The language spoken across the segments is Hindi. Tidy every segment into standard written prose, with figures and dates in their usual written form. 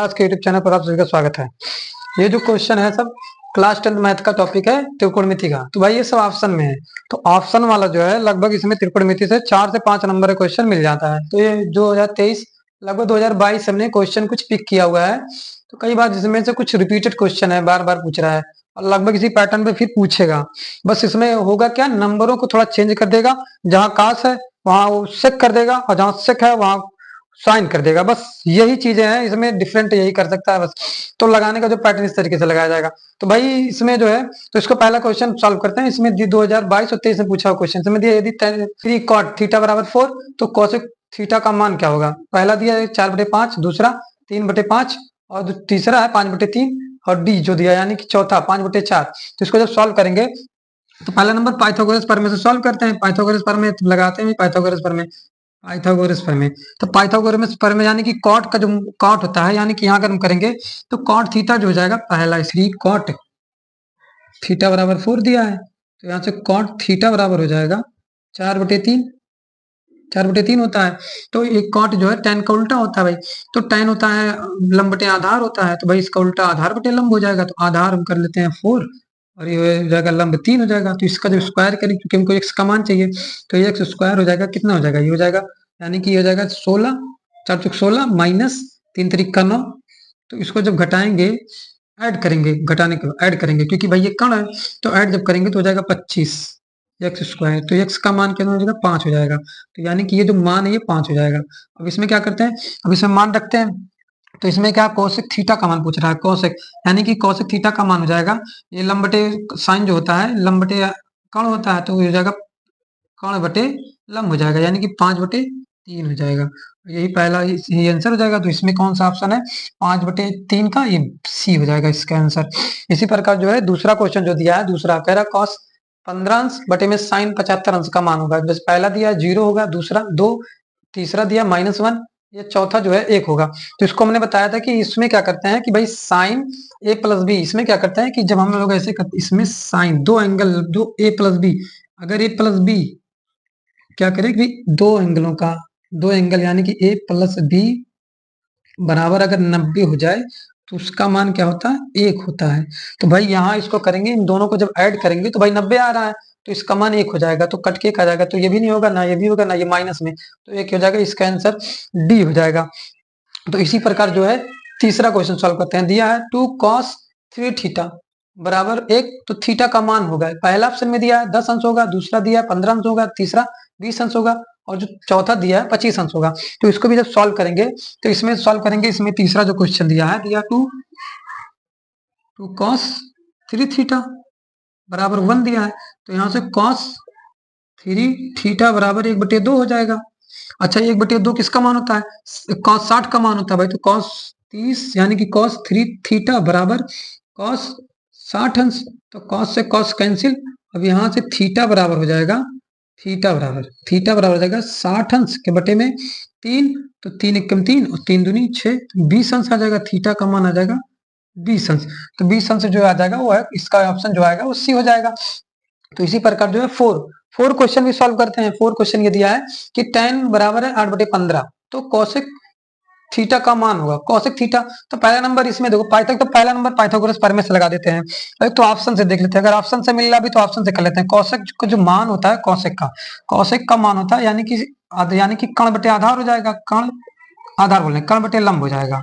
आज के यूट्यूब चैनल पर आप सभी का स्वागत है। ये जो क्वेश्चन है सब क्लास 10th मैथ का टॉपिक है त्रिकोणमिति का। तो भाई ये सब ऑप्शन में है, तो ऑप्शन वाला जो है लगभग इसमें त्रिकोणमिति से 4 से 5 नंबर का क्वेश्चन मिल जाता है। तो ये 2023 लगभग 2022 हमने क्वेश्चन कुछ पिक किया हुआ है। तो कई बार जिसमें से कुछ रिपीटेड क्वेश्चन है, बार बार पूछ रहा है और लगभग इसी पैटर्न पे फिर पूछेगा। बस इसमें होगा क्या, नंबरों को थोड़ा चेंज कर देगा, जहां काश है वहां वो सेक कर देगा और जहां सेक है वहां साइन कर देगा। बस यही चीजें हैं इसमें, डिफरेंट यही कर सकता है बस। तो लगाने का जो पैटर्न इस तरीके से लगाया जाएगा। तो भाई इसमें जो है, तो इसको पहला क्वेश्चन सॉल्व करते हैं। इसमें 2022 और 23 में पूछा हुआ क्वेश्चन, इसमें दिया यदि 3 cot थीटा बराबर 4 तो cosec थीटा का मान क्या होगा। पहला दिया है 4/5, दूसरा 3/5 और तीसरा है 5/3 और डी जो दिया यानी कि चौथा 5/4। तो इसको जब सॉल्व करेंगे तो पहला नंबर पाइथागोरस प्रमेय से सॉल्व करते हैं। पाइथागोरस प्रमेय लगाते हैं, पाइथागोरस प्रमेय पाइथागोरस प्रमेय। तो पाइथागोरस प्रमेय यानी कि कॉट का जो कॉट होता है, यानी कि यहाँ अगर हम करेंगे तो कॉट थीटा जो हो जाएगा पहला 3 कॉट थीटा बराबर 4 दिया है, तो यहाँ से कॉट थीटा बराबर हो जाएगा 4/3। 4/3 होता है। तो एक कॉट जो है tan का उल्टा होता है भाई। तो tan होता है लंब बटे आधार होता है, तो भाई इसका उल्टा आधार बटे लंब हो जाएगा। तो आधार हम कर लेते हैं 4 और ये हो जाएगा लंब 3 हो जाएगा। तो इसका जो स्क्वायर करें, क्योंकि हमको x का मान चाहिए, तो x स्क्वायर हो जाएगा, कितना हो जाएगा, ये हो जाएगा यानी कि ये हो जाएगा 16, 4 चौक 16 माइनस 3 त्रिक का 9। तो इसको जब घटाएंगे, ऐड करेंगे, घटाने के ऐड करेंगे क्योंकि भाई ये कण है, तो ऐड जब करेंगे तो हो जाएगा 25 एक्स स्क्वायर। तो एक्स का मान कितना हो जाएगा, 5 हो जाएगा। तो यानी कि ये जो मान है ये 5 हो जाएगा। अब इसमें क्या करते हैं, अब इसमें मान रखते हैं। तो इसमें क्या कोसेक थीटा का मान पूछ रहा है, कोसेक यानी कि कोसेक थीटा का मान हो जाएगा, ये लंब बटे साइन जो होता है, लंब बटे कण होता है, तो ये हो जाएगा कण बटे लंब हो जाएगा, यानी कि 5/3 हो जाएगा। यही पहला ही आंसर हो जाएगा। तो इसमें कौन सा ऑप्शन है, 5/3 का, ये सी हो जाएगा इसका आंसर। इसी प्रकार जो है दूसरा क्वेश्चन जो दिया है, दूसरा कह रहा कॉस 15 अंश बटे में साइन 75 अंश का मान होगा। बस पहला दिया 0 होगा, दूसरा 2, तीसरा दिया -1, ये चौथा जो है 1 होगा। तो इसको हमने बताया था कि इसमें क्या करते हैं कि भाई साइन a प्लस बी, इसमें क्या करते हैं कि जब हम लोग ऐसे करते, इसमें साइन दो एंगल, दो a प्लस बी, अगर a प्लस बी क्या करें कि दो एंगलों का, दो एंगल यानी कि a प्लस बी बराबर अगर 90 हो जाए तो उसका मान क्या होता है, 1 होता है। तो भाई यहाँ इसको करेंगे, इन दोनों को जब ऐड करेंगे तो भाई 90 आ रहा है, तो इसका मान 1 हो जाएगा। तो कट के 1 आ जाएगा, तो ये भी नहीं होगा, ना ये भी होगा, ना ये माइनस में, तो 1 हो जाएगा। इसका आंसर डी हो जाएगा। तो इसी प्रकार जो है तीसरा क्वेश्चन सॉल्व करते हैं। दिया है 2 cos 3 थीटा बराबर 1, तो थीटा का मान होगा, पहला ऑप्शन में दिया है 10 अंश होगा, दूसरा दिया है 15 अंश होगा, तीसरा 20 अंश होगा और जो चौथा दिया है 25 अंश होगा। तो इसको भी जब सॉल्व करेंगे तो इसमें सॉल्व करेंगे, इसमें तीसरा जो क्वेश्चन दिया है, दिया 2 cos 3 थीटा बराबर 1 दिया है, तो यहाँ से cos 3 थीटा बराबर 1/2 हो जाएगा। अच्छा 1/2 किसका मान होता है, cos 60 का मान होता है भाई। तो cos 30 यानी कि cos 3 थीटा बराबर cos 60 अंश, तो cos से cos कैंसिल। अब यहाँ से थीटा बराबर हो जाएगा, थीटा बराबर हो जाएगा 60 अंश के बटे में 3, तो 3 एकम 3 और 3 दूनी 6, 20 अंश आ जाएगा। थीटा का मान आ जाएगा 20 अंश। तो 20 अंश जो आ जाएगा वो है इसका ऑप्शन जो आएगा वो सी हो जाएगा। तो इसी प्रकार जो है फोर क्वेश्चन भी सॉल्व करते हैं। 4 क्वेश्चन ये दिया है कि tan बराबर है 8/15, तो कौशिक थीटा का मान होगा, कौशिक थीटा। तो पहला नंबर इसमें देखो तो पहला नंबर पाइथागोरस प्रमेय से लगा देते हैं। तो ऑप्शन से देख लेते हैं, अगर ऑप्शन से मिल रहा भी तो ऑप्शन से कर लेते हैं। कौशिक का जो मान होता है, कौशिक का मान होता है यानी कि कण बटे आधार हो जाएगा, कण आधार बोल रहे हैं, कण बटे लंब हो जाएगा।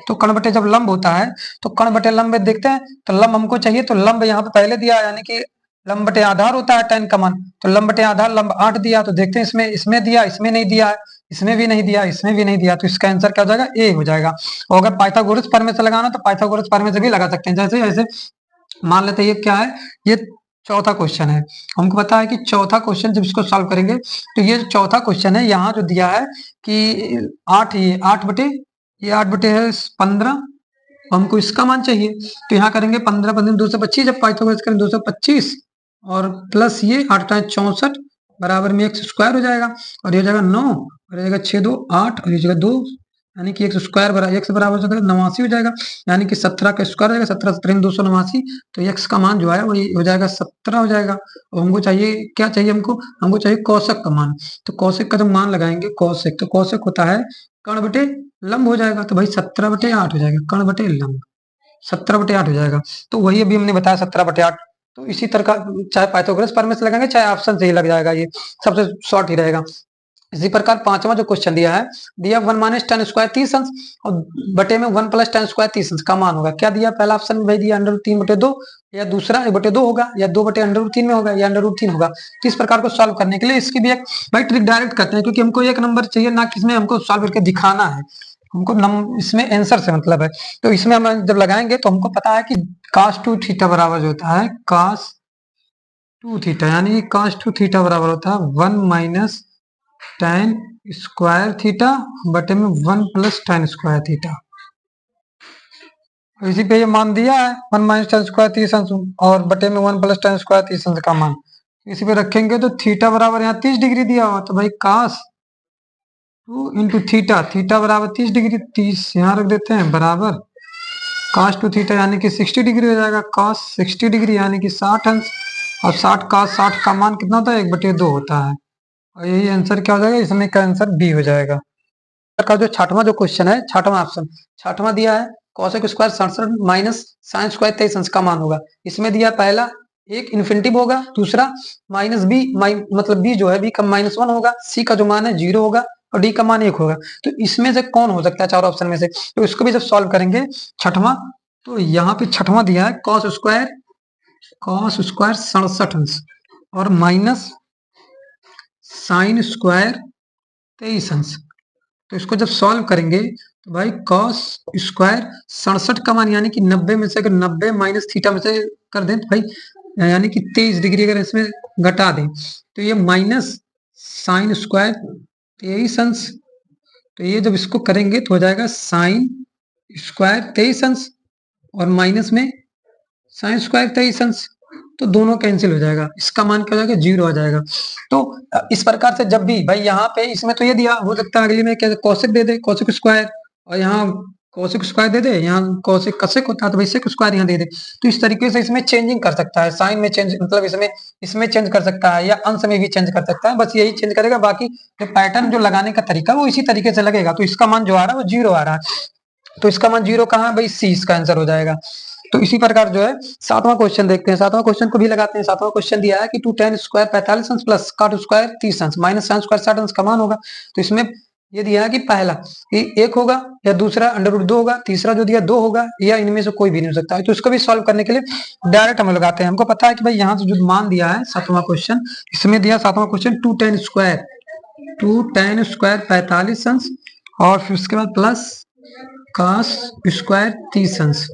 तो कण बटे जब लंब होता है तो कण बटे लंब में देखते हैं, तो लंब हमको चाहिए, तो लंब यहाँ पे पहले दिया यानी कि लंब बटे आधार होता है tan का मान, तो लंब बटे आधार लंब 8 दिया। तो देखते हैं इसमें दिया, इसमें नहीं दिया है, इसमें भी नहीं दिया, इसमें भी नहीं दिया, तो इसका आंसर क्या हो जाएगा, ए हो जाएगा। और अगर पाइथागोरस प्रमेय से लगाना तो पाइथागोरस प्रमेय से भी लगा सकते हैं। जैसे जैसे मान लेते हैं ये क्या है, ये चौथा क्वेश्चन है। हमको पता है कि चौथा क्वेश्चन जब इसको सॉल्व करेंगे तो ये चौथा क्वेश्चन है, यहाँ जो दिया है कि 8, ये 8 बटे है 15, हमको इसका मान चाहिए। तो यहाँ करेंगे 15 15 225, जब पाइथागोरस करेंगे 225 और प्लस ये 8 64 बराबर में x स्क्वायर हो जाएगा, और ये हो जाएगा 9 और ये हो जाएगा 6 2 8 और ये हो जाएगा 2 यानी कि x स्क्वायर बराबर x बराबर हो जाएगा 89 हो जाएगा, यानी कि 17 का स्क्वायर हो जाएगा, 17 17 289, तो x का मान जो है वो हो जाएगा 17 हो जाएगा। और हमको चाहिए क्या चाहिए, हमको चाहिए कौशिक का मान। तो कौशिक का जब मान लगाएंगे कौशिक, तो कौशिक होता है कर्ण बटे लंब हो जाएगा, तो भाई 17/8 हो जाएगा, कर्ण बटे लंब 17/8 हो जाएगा। तो वही अभी हमने बताया 17/8। तो इसी तरह का चाहे पाइथागोरस प्रमेय से लगाएंगे चाहे ऑप्शन से ही लग जाएगा, ये सबसे शॉर्ट ही रहेगा। इसी प्रकार पांचवा जो क्वेश्चन दिया है, दिया 1 माइनस टेन स्क्वायर 30 अंश और बटे में 1 प्लस टेन स्क्वायर 30 अंश का मान होगा। क्या दिया पहला ऑप्शन में भाई, दिया √3/2, या दूसरा 1/2 होगा, या 2/√3 में होगा, या √3 होगा। तो इस प्रकार को सॉल्व करने के लिए इसकी भी एक भाई ट्रिक डायरेक्ट करते हैं, क्योंकि हमको एक नंबर चाहिए ना कि इसमें हमको सॉल्व करके दिखाना है, हमको इसमें आंसर से मतलब है। तो इसमें हम जब लगाएंगे तो हमको पता है कि cos 2 थीटा बराबर जो होता है cos 2 थीटा, यानी cos 2 थीटा बराबर होता है 1 माइनस tan स्क्वायर थीटा बटे में 1 प्लस tan स्क्वायर थीटा। इसी पे ये मान दिया है 1 माइनस tan स्क्वायर 30 अंश और बटे में 1 प्लस tan स्क्वायर 30 अंश का मान इसी पे रखेंगे, तो थीटा बराबर यहाँ 30 डिग्री दिया हुआ, तो भाई cos 2 इंटू थीटा, थीटा बराबर 30 डिग्री, 30 यहाँ रख देते हैं बराबर cos 2 थीटा यानी कि 60 डिग्री हो जाएगा, cos 60 डिग्री यानी कि 60 अंश, और 60 cos 60 का मान कितना होता है 1/2 होता है, और यही आंसर क्या हो जाएगा, इसमें का आंसर बी हो जाएगा। का जो छठवां जो क्वेश्चन है, छठवां ऑप्शन, छठवां दिया है cosec square 67 minus sin square 23 अंश का मान होगा। इसमें दिया पहला एक इन्फिनिटिव होगा, दूसरा माइनस बी मतलब बी जो है बी का -1 होगा, सी का जो मान है 0 होगा और डी का मान 1 होगा। तो इसमें से कौन हो सकता है चार ऑप्शन में से, तो इसको भी जब सॉल्व करेंगे छठवां, तो यहाँ पे छठवां दिया है cos स्क्वायर 67 अंश और माइनस sin स्क्वायर 23 अंश। तो इसको जब सॉल्व करेंगे तो भाई cos स्क्वायर 67 का मान यानी कि 90 में से अगर 90 माइनस थीटा में से कर दें तो भाई यानी कि 23 डिग्री अगर इसमें घटा दें तो ये माइनस साइन स्क्वायर 23 अंश, तो ये जब इसको करेंगे तो हो जाएगा साइन स्क्वायर 23 अंश और माइनस में साइन स्क्वायर 23 अंश, तो दोनों कैंसिल हो जाएगा, इसका मान क्या हो जाएगा 0 आ जाएगा। तो इस प्रकार से जब भी भाई यहाँ पे इसमें तो ये दिया हो सकता है अगली में क्या कौशिक दे दे कौशिक स्क्वायर, और यहाँ कौशिक स्क्वायर दे दे, यहाँ कौशिक कसेक होता है तो भाई सेक स्क्वायर यहाँ दे दे। तो इस तरीके से इसमें चेंजिंग कर सकता है, साइन में चेंज मतलब इसमें चेंज कर सकता है या अंश में भी चेंज कर सकता है, बस यही चेंज करेगा, बाकी जो पैटर्न जो लगाने का तरीका वो इसी तरीके से लगेगा। तो इसका मान जो आ रहा है वो 0 आ रहा है, तो इसका मान 0 कहाँ है भाई, सी इसका आंसर हो जाएगा। तो इसी प्रकार जो है सातवां क्वेश्चन देखते हैं, सातवां क्वेश्चन को भी लगाते हैं। सातवां क्वेश्चन दिया है कि 2 tan स्क्वायर 45 अंश प्लस cot स्क्वायर 30 अंश माइनस sin स्क्वायर 60 अंश का मान होगा। तो इसमें ये दिया है कि पहला ये 1 होगा या दूसरा √2 होगा, तीसरा जो दिया 2 होगा, या इनमें से कोई भी नहीं हो सकता है। तो इसको भी सॉल्व करने के लिए डायरेक्ट हम लगाते हैं। हमको पता है कि भाई यहाँ से जो मान दिया है सातवां क्वेश्चन, इसमें दिया सातवां क्वेश्चन 2 tan स्क्वायर 45 अंश और फिर उसके बाद प्लस cos स्क्वायर 30 अंश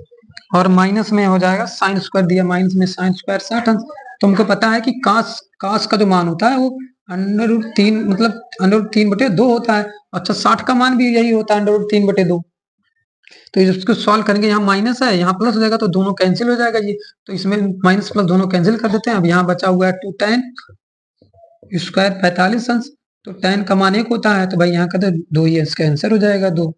और माइनस में हो जाएगा साइन स्क्वायर दिया, माइनस में साइन स्क्वायर 60 अंश। तो हमको पता है कि cos का जो मान होता है वो √3 मतलब √3/2 होता है। अच्छा 60 का मान भी यही होता है √3/2। तो इसको सॉल्व करेंगे, यहाँ माइनस है यहाँ प्लस हो जाएगा तो दोनों कैंसिल हो जाएगा ये, तो इसमें माइनस प्लस दोनों कैंसिल कर देते हैं। अब यहाँ बचा हुआ है 2 tan स्क्वायर 45 अंश, तो tan का मान 1 होता है, तो भाई यहाँ का तो 2 ही इसका आंसर हो जाएगा 2।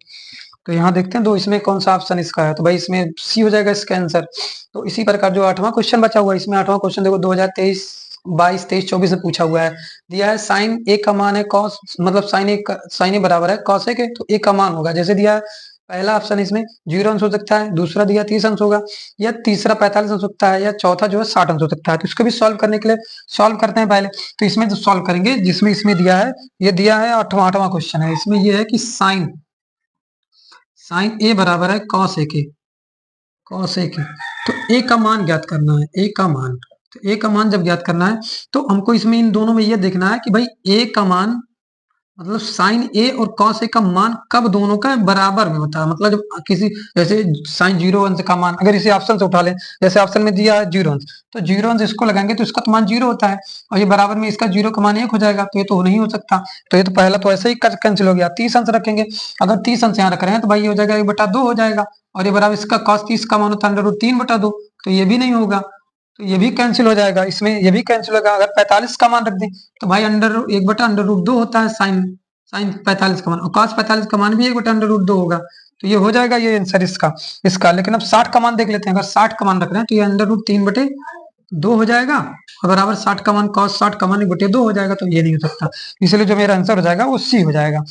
तो यहाँ देखते हैं 2 इसमें कौन सा ऑप्शन इसका है, तो भाई इसमें सी हो जाएगा इसका आंसर। तो इसी प्रकार जो आठवां क्वेश्चन बचा हुआ है, इसमें आठवां क्वेश्चन देखो 2023 22 23 24 में पूछा हुआ है। दिया है साइन ए का मान है कॉस मतलब साइन ए बराबर है कॉस ए के, तो ए का मान होगा जैसे दिया है पहला ऑप्शन इसमें 0 अंश हो सकता है, दूसरा दिया 30 अंश होगा, या तीसरा 45 अंश हो सकता है, या चौथा जो है 60 अंश हो सकता है। तो इसको भी सॉल्व करने के लिए सॉल्व करते हैं पहले। तो इसमें जो सॉल्व करेंगे जिसमें इसमें दिया है, ये दिया है आठवां क्वेश्चन है, इसमें ये है कि साइन ए बराबर है कॉस ए के, तो ए का मान ज्ञात करना है, ए का मान। तो ए का मान जब ज्ञात करना है तो हमको इसमें इन दोनों में ये देखना है कि भाई ए का मान मतलब साइन ए और कॉस ए का मान कब दोनों का बराबर में होता है, मतलब जब किसी जैसे साइन 0 अंश का मान अगर इसे ऑप्शन से उठा लें, जैसे ऑप्शन में दिया है 0 अंश, तो 0 अंश इसको लगाएंगे तो इसका तो मान 0 होता है और ये बराबर में इसका 0 का मान 1 हो जाएगा, तो ये तो नहीं हो सकता। तो ये तो पहला तो ऐसे ही कैंसिल हो गया। 30 अंश रखेंगे, अगर 30 अंश यहाँ रख रहे हैं तो भाई ये हो जाएगा 1/2 हो जाएगा, और ये बराबर इसका cos 30 का मान होता है √3/2, तो ये भी नहीं होगा, तो ये भी कैंसिल हो जाएगा, इसमें ये भी कैंसिल होगा। अगर 45 का मान रख दें तो भाई 1/√2 होता है साइन साइन 45 का मान, और cos 45 का मान भी 1/√2 होगा। तो ये हो जाएगा ये आंसर इसका। लेकिन अब 60 का मान देख लेते हैं। अगर 60 का मान रख रहे हैं तो ये √3/2 हो जाएगा, और बराबर 60 का मान cos 60 का मान 1/2 हो जाएगा। तो ये नहीं हो सकता, इसलिए जो मेरा आंसर हो जाएगा वो सी हो जाएगा।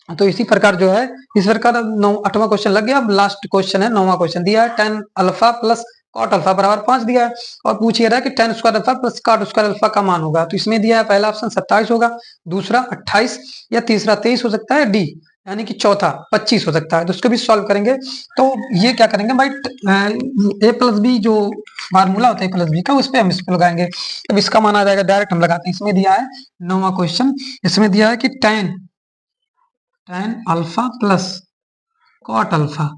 तो इसी प्रकार जो है इस प्रकार 8वां क्वेश्चन लग गया। अब लास्ट क्वेश्चन है 9वां क्वेश्चन दिया है tan alpha plus cot alpha बराबर 5 दिया है, और पूछ रहा है कि tan square alpha plus cot square alpha का मान होगा। तो इसमें दिया है पहला ऑप्शन 27 होगा, दूसरा 28, या तीसरा 23 हो सकता है, डी यानी कि चौथा 25 हो सकता है। तो उसको भी सॉल्व करेंगे। तो ये क्या करेंगे भाई, a प्लस बी जो फार्मूला होता है a प्लस बी का, उस पर हम इस पे लगाएंगे। अब इसका मान आ जाएगा, डायरेक्ट हम लगाते हैं। इसमें दिया है 9वां क्वेश्चन, इसमें दिया है कि tan alpha plus cot alpha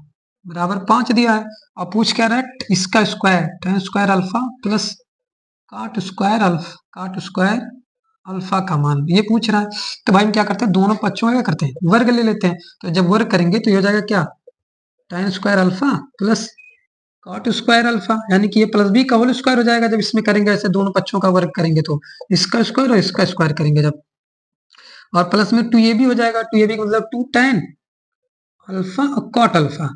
बराबर 5 दिया है, और पूछ क्या रहा है इसका square, tan square alpha plus cot square alpha का मान ये पूछ रहा है। तो भाई हम क्या करते हैं, दोनों पक्षों का क्या करते हैं, वर्ग ले लेते हैं। तो जब वर्ग करेंगे तो ये हो जाएगा क्या, tan square alpha plus cot square alpha, यानी कि ये प्लस बी का होल स्क्वायर हो जाएगा। जब इसमें करेंगे ऐसे दोनों पक्षों का वर्ग करेंगे तो इसका स्क्वायर और इसका स्क्वायर करेंगे जब, और प्लस में 2ab हो जाएगा। 2ab का मतलब 2 tan अल्फा और cot अल्फा,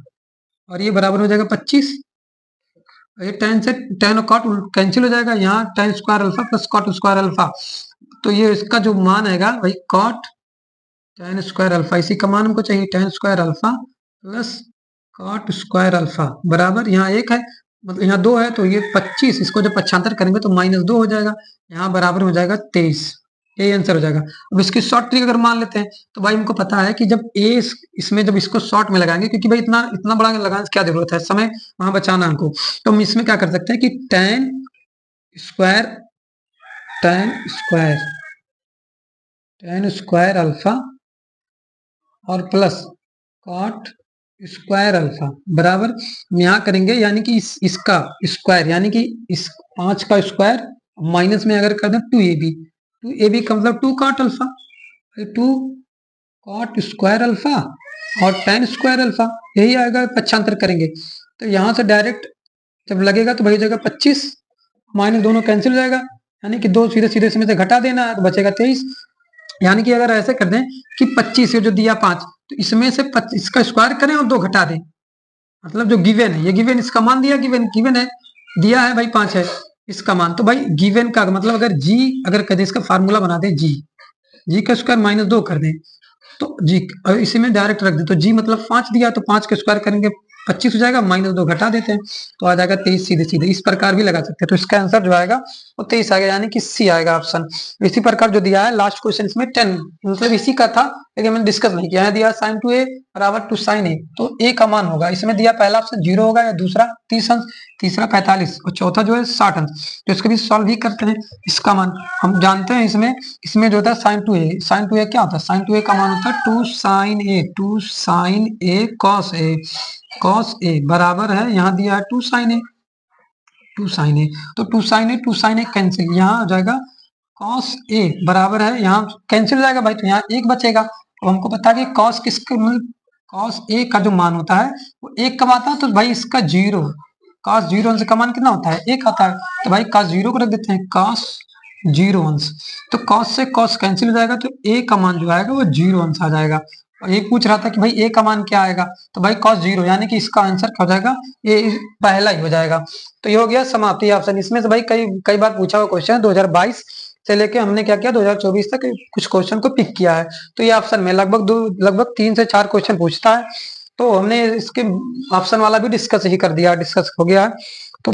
और ये बराबर हो जाएगा 25। ये tan से tan और cot कैंसिल हो जाएगा, यहाँ tan square alpha plus cot square alpha. तो ये इसका जो मान आएगा भाई cot tan स्क्वायर अल्फा, इसी का मान हमको चाहिए, tan square alpha plus cot square alpha बराबर, यहाँ 1 है मतलब यहाँ 2 है, तो ये 25, इसको जब पक्षांतर करेंगे तो -2 हो जाएगा, यहाँ बराबर हो जाएगा 23। यही आंसर हो जाएगा। अब इसकी शॉर्ट ट्रिक अगर मान लेते हैं तो भाई हमको पता है कि जब इसमें जब इसको शॉर्ट में लगाएंगे, क्योंकि भाई इतना बड़ा लगाने की क्या जरूरत है, समय वहां बचाना हमको। तो हम इसमें क्या कर सकते हैं कि tan स्क्वायर अल्फा और प्लस cot स्क्वायर अल्फा बराबर यहाँ करेंगे, यानी कि इसका स्क्वायर, यानी कि इस 5 का स्क्वायर माइनस में अगर कर दें 2ab का मतलब 2 cot alpha, 2 cot square alpha और tan स्क्वायर अल्फा, यही आएगा पक्षांतर करेंगे। तो यहाँ से डायरेक्ट जब लगेगा तो भाई हो जाएगा 25, माइनस दोनों कैंसिल हो जाएगा, यानी कि 2 सीधे सीधे इसमें से घटा देना है तो बचेगा 23। यानी कि अगर ऐसे कर दें कि 25 जो दिया 5, तो इसमें से इसका स्क्वायर करें और 2 घटा दें, मतलब जो गिवन है, ये गिवन इसका मान दिया, गिवन है दिया है भाई 5 है इसका मान। तो भाई गिवन का मतलब अगर जी अगर कर दे, इसका फार्मूला बना दे, जी का स्क्वायर -2 कर दें तो जी, और इसी में डायरेक्ट रख दे तो जी मतलब 5 दिया, तो 5 का स्क्वायर करेंगे 25 हो जाएगा, -2 घटा देते हैं तो आ जाएगा 23 सीधे सीधे। इस प्रकार भी लगा सकते हैं। तो इसका आंसर जो आएगा वो 23 आएगा, यानी कि सी आएगा ऑप्शन। इसी प्रकार जो दिया है लास्ट क्वेश्चन इसमें 10 मतलब इसी का था, लेकिन मैंने डिस्कस नहीं किया है। दिया sin 2a बराबर 2 sin a, तो a का मान होगा, इसमें दिया पहला ऑप्शन 0 होगा, या दूसरा 30 अंश, तीसरा 45 और चौथा जो है 60 अंश। तो इसको भी सॉल्व ही करते हैं। इसका मान हम जानते हैं, इसमें जो होता है sin 2a क्या होता है, sin 2a का मान होता है 2 sin a cos a बराबर है, यहाँ दिया है 2 sin a, तो 2 sin a कैंसिल, यहाँ हो जाएगा cos a बराबर है, यहाँ कैंसिल हो जाएगा भाई, तो यहाँ 1 बचेगा। तो हमको पता है कि cos a का जो मान होता है वो 1 कब आता है, तो भाई इसका 0, cos 0 अंश का मान कितना होता है, 1 आता है। तो भाई cos 0 को रख देते हैं, cos 0 अंश, तो cos से cos कैंसिल हो जाएगा, तो a का मान जो आएगा वो 0 अंश आ जाएगा। और ये पूछ रहा था कि भाई a का मान क्या आएगा, तो भाई cos 0, यानी कि इसका आंसर क्या हो जाएगा, ये पहला ही हो जाएगा। तो ये हो गया समाप्ति ऑप्शन। इसमें से भाई कई बार पूछा हुआ क्वेश्चन है, 2022 से लेके हमने क्या किया 2024 तक कुछ क्वेश्चन को पिक किया है। तो ये ऑप्शन में लगभग 3 से 4 क्वेश्चन पूछता है। तो हमने इसके ऑप्शन वाला भी डिस्कस हो गया है। तो